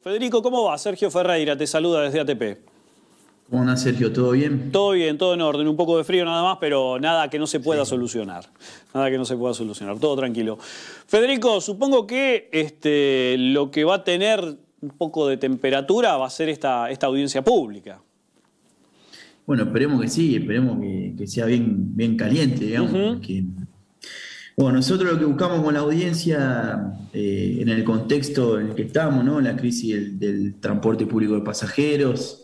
Federico, ¿cómo va? Sergio Ferreira te saluda desde ATP. ¿Cómo andás, Sergio? ¿Todo bien? Todo bien, todo en orden. Un poco de frío nada más, pero nada que no se pueda solucionar. Nada que no se pueda solucionar. Todo tranquilo. Federico, supongo que lo que va a tener un poco de temperatura va a ser esta audiencia pública. Bueno, esperemos que sí, esperemos que sea bien caliente, digamos. Porque, bueno, nosotros lo que buscamos con la audiencia, en el contexto en el que estamos, ¿no? La crisis del transporte público de pasajeros,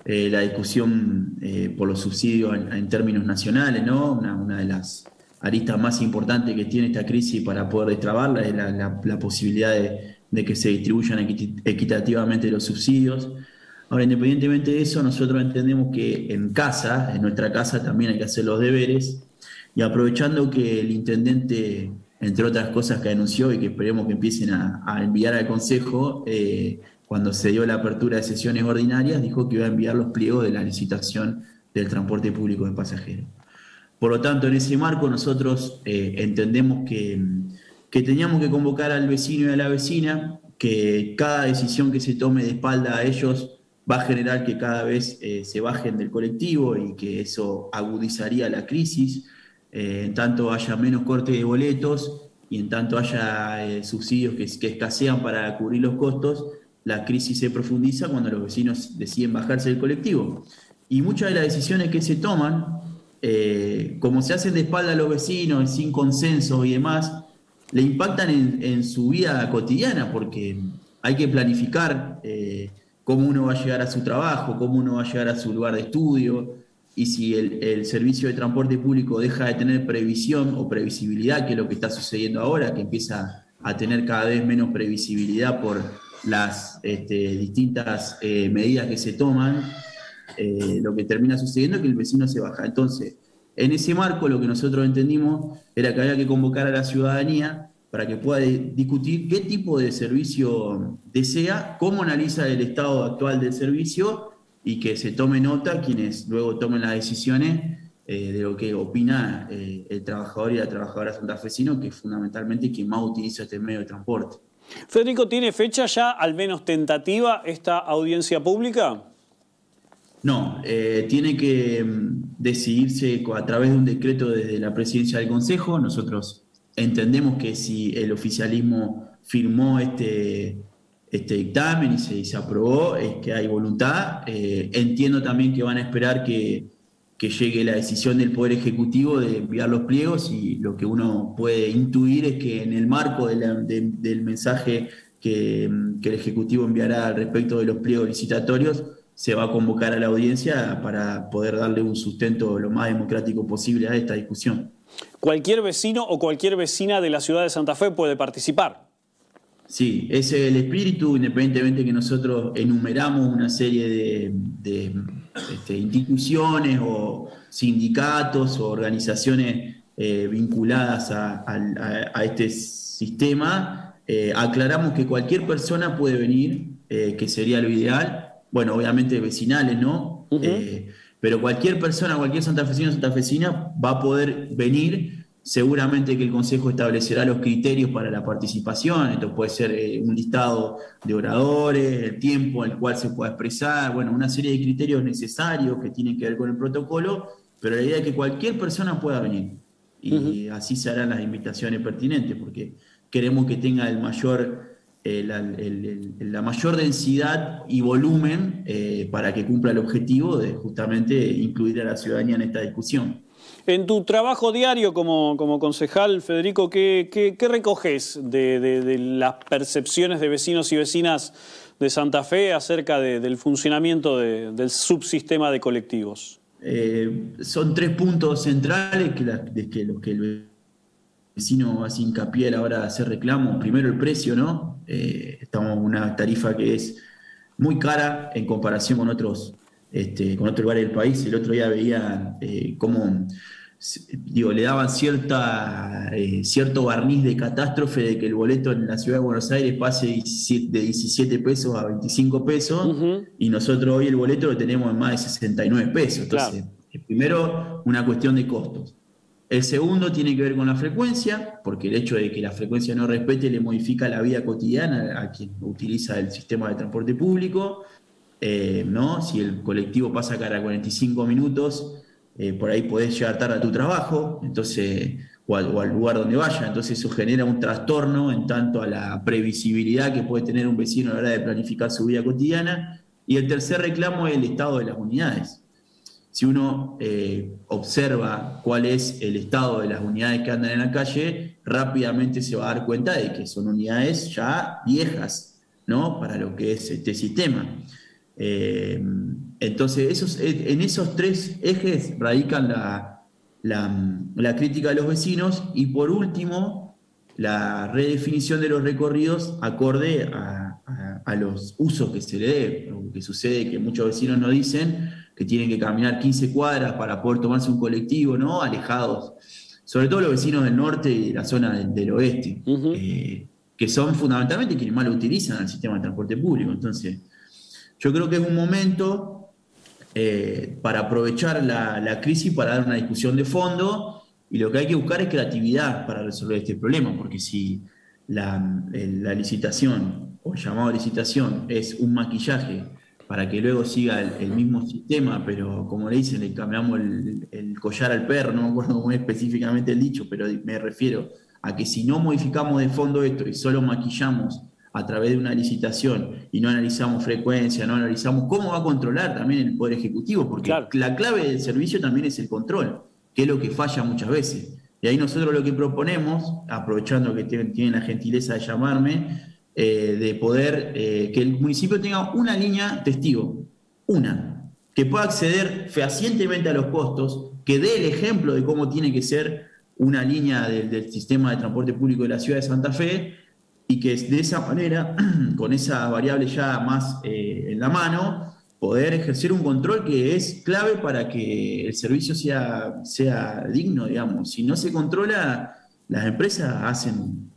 la discusión por los subsidios en términos nacionales, ¿no? Una de las aristas más importantes que tiene esta crisis para poder destrabarla es la posibilidad de que se distribuyan equitativamente los subsidios. Ahora, independientemente de eso, nosotros entendemos que en nuestra casa también hay que hacer los deberes, y aprovechando que el intendente, entre otras cosas que anunció y que esperemos que empiecen a enviar al Consejo, cuando se dio la apertura de sesiones ordinarias, dijo que iba a enviar los pliegos de la licitación del transporte público de pasajeros. Por lo tanto, en ese marco nosotros entendemos que teníamos que convocar al vecino y a la vecina, que cada decisión que se tome de espalda a ellos va a generar que cada vez se bajen del colectivo, y que eso agudizaría la crisis. En tanto haya menos corte de boletos y en tanto haya subsidios que escasean para cubrir los costos, la crisis se profundiza cuando los vecinos deciden bajarse del colectivo. Y muchas de las decisiones que se toman, como se hacen de espalda a los vecinos, sin consenso y demás, le impactan en su vida cotidiana, porque hay que planificar cómo uno va a llegar a su trabajo, cómo uno va a llegar a su lugar de estudio. Y si el servicio de transporte público deja de tener previsión o previsibilidad, que es lo que está sucediendo ahora, que empieza a tener cada vez menos previsibilidad por las distintas medidas que se toman, lo que termina sucediendo es que el vecino se baja. Entonces, en ese marco, lo que nosotros entendimos era que había que convocar a la ciudadanía para que pueda discutir qué tipo de servicio desea, cómo analiza el estado actual del servicio, y que se tome nota quienes luego tomen las decisiones de lo que opina el trabajador y la trabajadora santafesino, que es fundamentalmente quien más utiliza este medio de transporte. Federico, ¿tiene fecha ya, al menos tentativa, esta audiencia pública? No, tiene que decidirse a través de un decreto desde la presidencia del Consejo. Nosotros entendemos que si el oficialismo firmó este dictamen y se aprobó, es que hay voluntad. Entiendo también que van a esperar que llegue la decisión del Poder Ejecutivo de enviar los pliegos, y lo que uno puede intuir es que en el marco del mensaje que el Ejecutivo enviará al respecto de los pliegos licitatorios, se va a convocar a la audiencia para poder darle un sustento lo más democrático posible a esta discusión. ¿Cualquier vecino o cualquier vecina de la ciudad de Santa Fe puede participar? Sí, ese es el espíritu, independientemente que nosotros enumeramos una serie de instituciones o sindicatos o organizaciones vinculadas a este sistema. Aclaramos que cualquier persona puede venir, que sería lo ideal. Bueno, obviamente vecinales, ¿no? Pero cualquier persona, cualquier santafesino o santafesina va a poder venir. Seguramente que el Consejo establecerá los criterios para la participación. Esto puede ser un listado de oradores, el tiempo en el cual se pueda expresar, bueno, una serie de criterios necesarios que tienen que ver con el protocolo, pero la idea es que cualquier persona pueda venir. Y así se harán las invitaciones pertinentes, porque queremos que tenga la mayor densidad y volumen para que cumpla el objetivo de justamente incluir a la ciudadanía en esta discusión. En tu trabajo diario como concejal, Federico, ¿qué recoges de las percepciones de vecinos y vecinas de Santa Fe acerca del funcionamiento del subsistema de colectivos? Son tres puntos centrales los que el vecino hace hincapié a la hora de hacer reclamo. Primero, el precio, ¿no? Estamos en una tarifa que es muy cara en comparación con otros lugares del país. El otro día veía cómo le daban cierto barniz de catástrofe de que el boleto en la ciudad de Buenos Aires pase de 17 pesos a 25 pesos, y nosotros hoy el boleto lo tenemos en más de 69 pesos. Entonces, primero, una cuestión de costos. El segundo tiene que ver con la frecuencia, porque el hecho de que la frecuencia no respete le modifica la vida cotidiana a quien utiliza el sistema de transporte público. ¿No? Si el colectivo pasa cada 45 minutos, por ahí podés llegar tarde a tu trabajo, entonces, o al lugar donde vaya. Entonces eso genera un trastorno en tanto a la previsibilidad que puede tener un vecino a la hora de planificar su vida cotidiana. Y el tercer reclamo es el estado de las unidades. Si uno observa cuál es el estado de las unidades que andan en la calle, rápidamente se va a dar cuenta de que son unidades ya viejas, ¿no? Para lo que es este sistema. Entonces, en esos tres ejes radican la crítica de los vecinos y por último, la redefinición de los recorridos acorde a los usos que se le dé. Lo que sucede que muchos vecinos nos dicen que tienen que caminar 15 cuadras para poder tomarse un colectivo, ¿no? Alejados, sobre todo los vecinos del norte y de la zona del oeste, que son fundamentalmente quienes más lo utilizan el sistema de transporte público. Entonces, yo creo que es un momento para aprovechar la crisis para dar una discusión de fondo, y lo que hay que buscar es creatividad para resolver este problema, porque si la licitación o el llamado a licitación es un maquillaje para que luego siga el mismo sistema, pero como le dicen, le cambiamos el collar al perro, no me acuerdo cómo es específicamente el dicho, pero me refiero a que si no modificamos de fondo esto y solo maquillamos a través de una licitación y no analizamos frecuencia, no analizamos cómo va a controlar también el Poder Ejecutivo, porque claro, la clave del servicio también es el control, que es lo que falla muchas veces. Y ahí nosotros lo que proponemos, aprovechando que tienen la gentileza de llamarme, de poder que el municipio tenga una línea testigo, que pueda acceder fehacientemente a los costos, que dé el ejemplo de cómo tiene que ser una línea del sistema de transporte público de la ciudad de Santa Fe, y que de esa manera, con esa variable ya más en la mano, poder ejercer un control que es clave para que el servicio sea digno, digamos. Si no se controla, las empresas hacen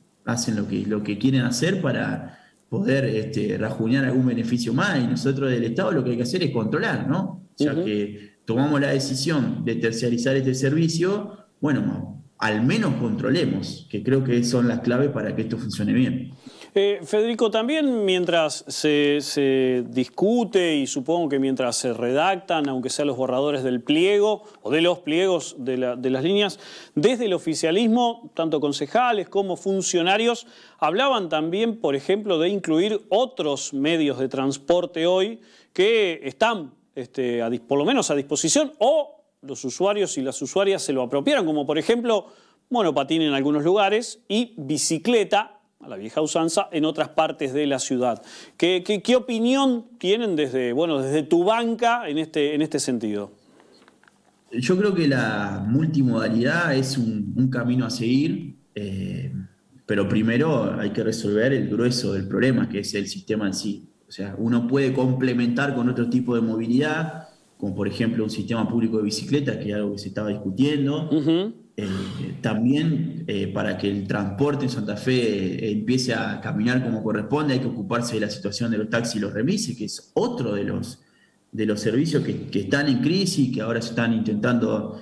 lo que quieren hacer para poder rajuñar algún beneficio más, y nosotros del Estado lo que hay que hacer es controlar, ¿no? Ya que tomamos la decisión de terciarizar este servicio, bueno, al menos controlemos, que creo que son las claves para que esto funcione bien. Federico, también mientras se discute y supongo que mientras se redactan, aunque sean los borradores del pliego o de los pliegos de las líneas, desde el oficialismo, tanto concejales como funcionarios, hablaban también, por ejemplo, de incluir otros medios de transporte hoy que están por lo menos a disposición, o los usuarios y las usuarias se lo apropiaran, como por ejemplo monopatín en algunos lugares y bicicleta a la vieja usanza en otras partes de la ciudad. ¿Qué opinión tienen desde tu banca en este sentido? Yo creo que la multimodalidad es un camino a seguir, pero primero hay que resolver el grueso del problema, que es el sistema en sí. O sea, uno puede complementar con otro tipo de movilidad, como por ejemplo un sistema público de bicicletas, que es algo que se estaba discutiendo. También para que el transporte en Santa Fe empiece a caminar como corresponde, hay que ocuparse de la situación de los taxis y los remises, que es otro de los servicios que están en crisis, que ahora se están intentando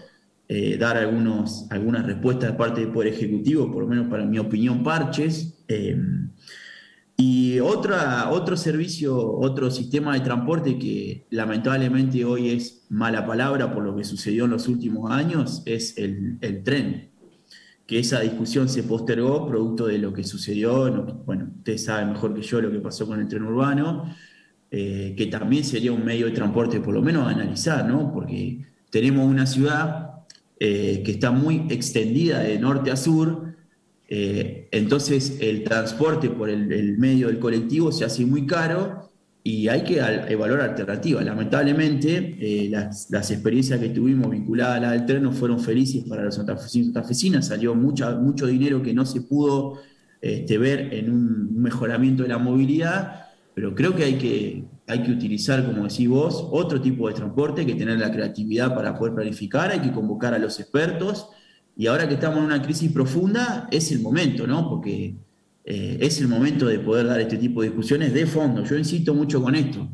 dar algunas respuestas de parte del Poder Ejecutivo, por lo menos para mi opinión, parches. Y otro servicio, otro sistema de transporte que lamentablemente hoy es mala palabra por lo que sucedió en los últimos años, es el tren. Que esa discusión se postergó producto de lo que sucedió. Bueno, ustedes saben mejor que yo lo que pasó con el tren urbano, que también sería un medio de transporte por lo menos a analizar, ¿no? Porque tenemos una ciudad que está muy extendida de norte a sur. Entonces el transporte por el medio del colectivo se hace muy caro y hay que evaluar alternativas. Lamentablemente las experiencias que tuvimos vinculadas a la del tren no fueron felices para los santafesinos. Salió mucho dinero que no se pudo ver en un mejoramiento de la movilidad, pero creo que hay que utilizar, como decís vos, otro tipo de transporte, hay que tener la creatividad para poder planificar, hay que convocar a los expertos. Y ahora que estamos en una crisis profunda, es el momento, ¿no? Porque es el momento de poder dar este tipo de discusiones de fondo. Yo insisto mucho con esto.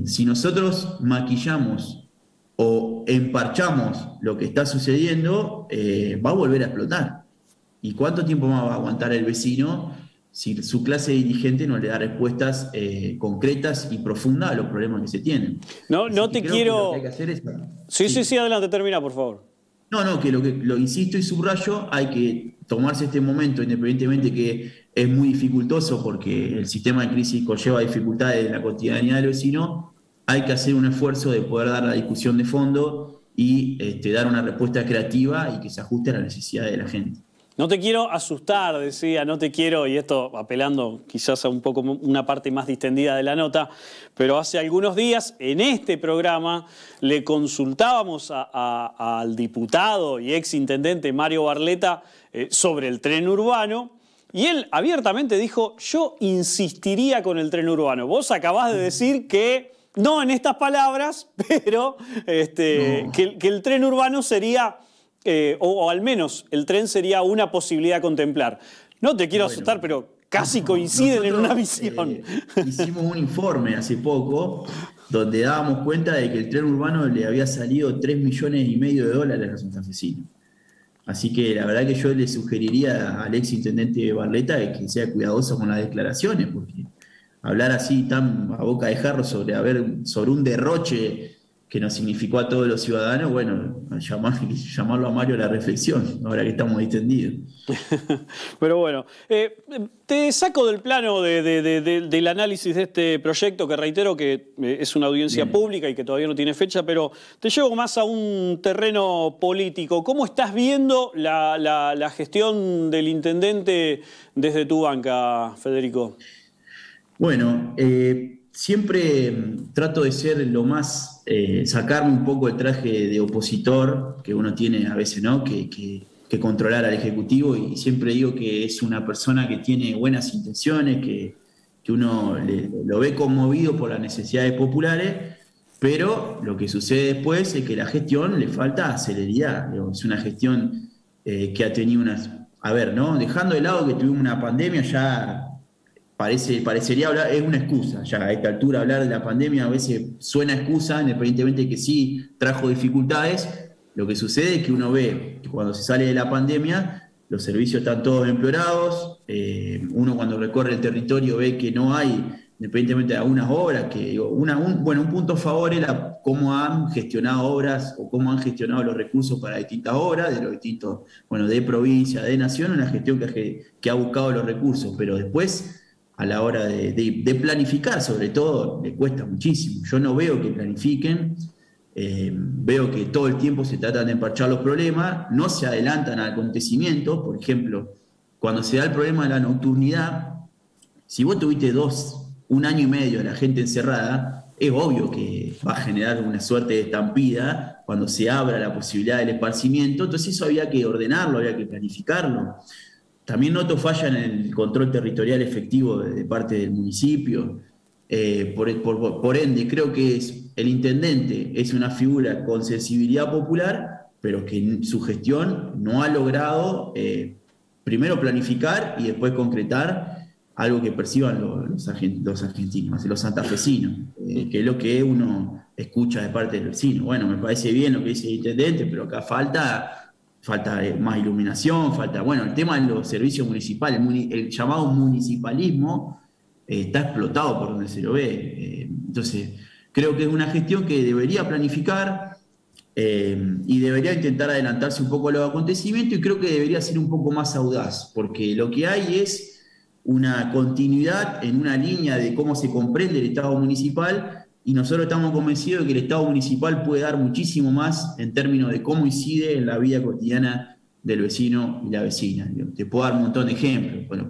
Si nosotros maquillamos o emparchamos lo que está sucediendo, va a volver a explotar. ¿Y cuánto tiempo más va a aguantar el vecino si su clase dirigente no le da respuestas concretas y profundas a los problemas que se tienen? No, Así no que te creo que lo quiero... que hay que hacer es... Sí, adelante, termina, por favor. No, que lo insisto y subrayo, hay que tomarse este momento, independientemente que es muy dificultoso porque el sistema de crisis conlleva dificultades en la cotidianidad del vecino, hay que hacer un esfuerzo de poder dar la discusión de fondo y dar una respuesta creativa y que se ajuste a las necesidades de la gente. No te quiero asustar, decía, no te quiero, y esto apelando quizás a un poco una parte más distendida de la nota, pero hace algunos días en este programa le consultábamos al diputado y exintendente Mario Barletta sobre el tren urbano, y él abiertamente dijo, yo insistiría con el tren urbano. Vos acabás de decir que, no en estas palabras, pero que el tren urbano sería... o al menos el tren sería una posibilidad a contemplar. No te quiero asustar, pero casi coinciden en una visión. Hicimos un informe hace poco donde dábamos cuenta de que el tren urbano le había salido $3,5 millones a los santafesinos. Así que la verdad que yo le sugeriría al exintendente Barletta que sea cuidadoso con las declaraciones, porque hablar así tan a boca de jarro sobre un derroche que nos significó a todos los ciudadanos, bueno, llamarlo a Mario a la reflexión, ahora que estamos distendidos. Pero bueno, te saco del plano del análisis de este proyecto, que reitero que es una audiencia pública y que todavía no tiene fecha, pero te llevo más a un terreno político. ¿Cómo estás viendo la gestión del intendente desde tu banca, Federico? Bueno, siempre trato de ser lo más, sacarme un poco el traje de opositor que uno tiene a veces, ¿no? Que controlar al Ejecutivo, y siempre digo que es una persona que tiene buenas intenciones, que uno lo ve conmovido por las necesidades populares, pero lo que sucede después es que la gestión le falta celeridad. Es una gestión que ha tenido unas... A ver, ¿no? Dejando de lado que tuvimos una pandemia, ya... parecería hablar, es una excusa, ya a esta altura hablar de la pandemia a veces suena excusa, independientemente de que sí trajo dificultades. Lo que sucede es que uno ve que cuando se sale de la pandemia, los servicios están todos empeorados, uno cuando recorre el territorio ve que no hay, independientemente de algunas obras, que un punto a favor era cómo han gestionado obras o cómo han gestionado los recursos para distintas obras, de los distintos, de provincia, de nación, una gestión que ha buscado los recursos, pero después a la hora de planificar, sobre todo, le cuesta muchísimo. Yo no veo que planifiquen, veo que todo el tiempo se tratan de emparchar los problemas, no se adelantan a acontecimientos. Por ejemplo, cuando se da el problema de la nocturnidad, si vos tuviste un año y medio de la gente encerrada, es obvio que va a generar una suerte de estampida cuando se abra la posibilidad del esparcimiento. Entonces eso había que ordenarlo, había que planificarlo. También noto falla en el control territorial efectivo de parte del municipio. Por ende, creo que el intendente es una figura con sensibilidad popular, pero que en su gestión no ha logrado primero planificar y después concretar algo que perciban los argentinos, los santafesinos, que es lo que uno escucha de parte del vecino. Bueno, me parece bien lo que dice el intendente, pero acá falta más iluminación, el tema de los servicios municipales, el llamado municipalismo está explotado por donde se lo ve. Entonces, creo que es una gestión que debería planificar y debería intentar adelantarse un poco a los acontecimientos, y creo que debería ser un poco más audaz, porque lo que hay es una continuidad en una línea de cómo se comprende el Estado municipal, y nosotros estamos convencidos de que el Estado municipal puede dar muchísimo más en términos de cómo incide en la vida cotidiana del vecino y la vecina. Te puedo dar un montón de ejemplos. Bueno,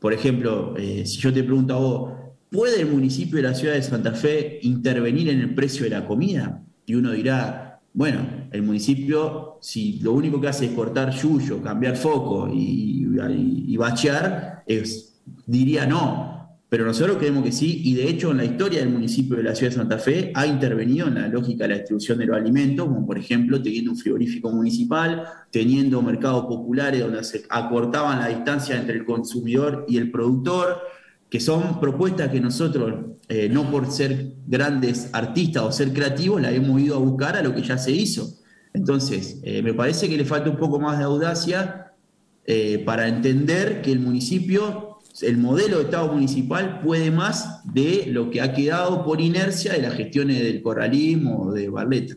por ejemplo, si yo te pregunto a vos, ¿puede el municipio de la ciudad de Santa Fe intervenir en el precio de la comida? Y uno dirá, bueno, el municipio, si lo único que hace es cortar yuyo, cambiar foco y bachear, diría no. Pero nosotros creemos que sí, y de hecho en la historia del municipio de la ciudad de Santa Fe ha intervenido en la lógica de la distribución de los alimentos, como por ejemplo teniendo un frigorífico municipal, teniendo mercados populares donde se acortaban la distancia entre el consumidor y el productor, que son propuestas que nosotros, no por ser grandes artistas o ser creativos, las hemos ido a buscar a lo que ya se hizo. Entonces, me parece que le falta un poco más de audacia para entender que el municipio, el modelo de Estado municipal puede más de lo que ha quedado por inercia de las gestiones del corralismo o de Barletta.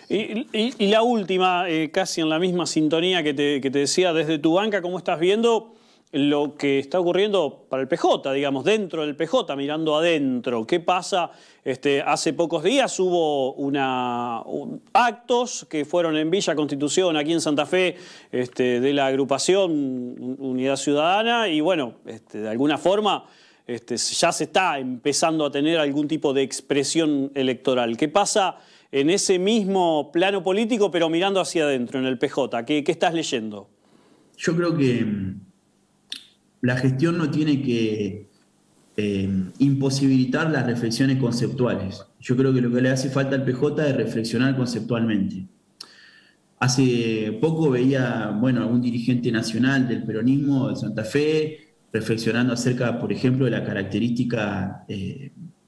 Y la última, casi en la misma sintonía que te decía, desde tu banca, ¿cómo estás viendo lo que está ocurriendo para el PJ, digamos, dentro del PJ, mirando adentro? ¿Qué pasa? Hace pocos días hubo actos que fueron en Villa Constitución, aquí en Santa Fe, de la agrupación Unidad Ciudadana, y bueno, de alguna forma ya se está empezando a tener algún tipo de expresión electoral. ¿Qué pasa en ese mismo plano político, pero mirando hacia adentro, en el PJ? ¿Qué estás leyendo? Yo creo que la gestión no tiene que imposibilitar las reflexiones conceptuales. Yo creo que lo que le hace falta al PJ es reflexionar conceptualmente. Hace poco veía, algún dirigente nacional del peronismo de Santa Fe reflexionando acerca, por ejemplo, de la característica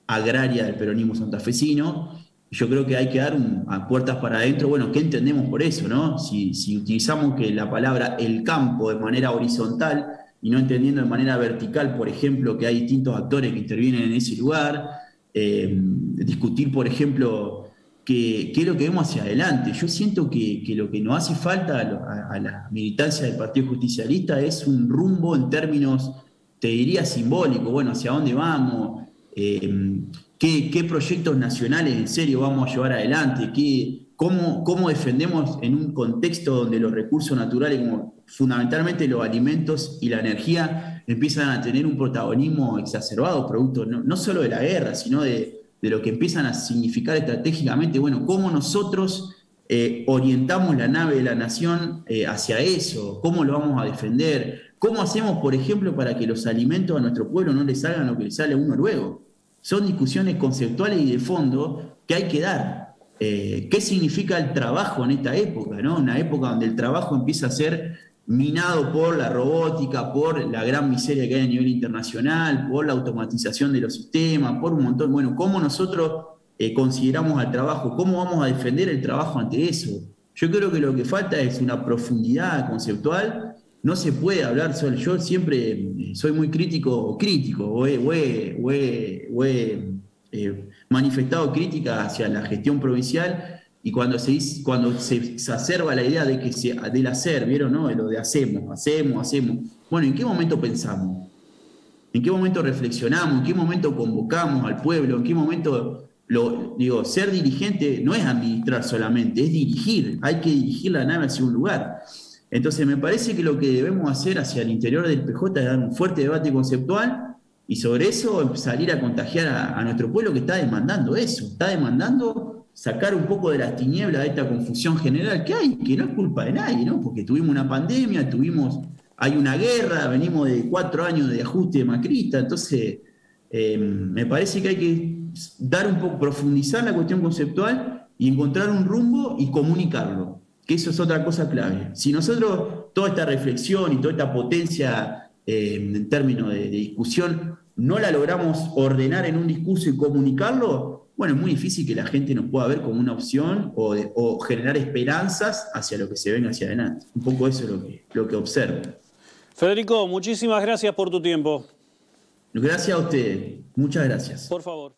agraria del peronismo santafesino. Yo creo que hay que dar a puertas para adentro, ¿qué entendemos por eso, no? Si utilizamos que la palabra el campo de manera horizontal y no entendiendo de manera vertical, por ejemplo, que hay distintos actores que intervienen en ese lugar, discutir, por ejemplo, qué es lo que vemos hacia adelante. Yo siento que lo que nos hace falta a la militancia del Partido Justicialista es un rumbo en términos, te diría, simbólicos, hacia dónde vamos, qué proyectos nacionales en serio vamos a llevar adelante, cómo defendemos en un contexto donde los recursos naturales, como fundamentalmente los alimentos y la energía, empiezan a tener un protagonismo exacerbado, producto no solo de la guerra, sino de lo que empiezan a significar estratégicamente, cómo nosotros orientamos la nave de la nación hacia eso, cómo lo vamos a defender, cómo hacemos, por ejemplo, para que los alimentos a nuestro pueblo no les salgan lo que les sale a uno luego. Son discusiones conceptuales y de fondo que hay que dar. ¿Qué significa el trabajo en esta época, ¿no? Una época donde el trabajo empieza a ser minado por la robótica, por la gran miseria que hay a nivel internacional, por la automatización de los sistemas, por un montón. ¿Cómo nosotros consideramos al trabajo? ¿Cómo vamos a defender el trabajo ante eso? Yo creo que lo que falta es una profundidad conceptual. No se puede hablar solo. Yo siempre soy muy crítico, o he manifestado crítica hacia la gestión provincial, y cuando se exacerba la idea del hacer, ¿vieron? ¿No? De lo de hacemos. ¿En qué momento pensamos? ¿En qué momento reflexionamos? ¿En qué momento convocamos al pueblo? ¿En qué momento ser dirigente no es administrar solamente, es dirigir. Hay que dirigir la nave hacia un lugar. Entonces me parece que lo que debemos hacer hacia el interior del PJ es dar un fuerte debate conceptual y sobre eso salir a contagiar a nuestro pueblo, que está demandando eso, está demandando sacar un poco de las tinieblas de esta confusión general que hay, que no es culpa de nadie, ¿no? Porque tuvimos una pandemia, hay una guerra, venimos de 4 años de ajuste macrista, entonces me parece que hay que dar un poco, profundizar la cuestión conceptual y encontrar un rumbo y comunicarlo, que eso es otra cosa clave. Si nosotros toda esta reflexión y toda esta potencia en términos de discusión no la logramos ordenar en un discurso y comunicarlo, es muy difícil que la gente nos pueda ver como una opción o generar esperanzas hacia lo que se venga hacia adelante. Un poco eso es lo que observo. Federico, muchísimas gracias por tu tiempo. Gracias a ustedes. Muchas gracias. Por favor.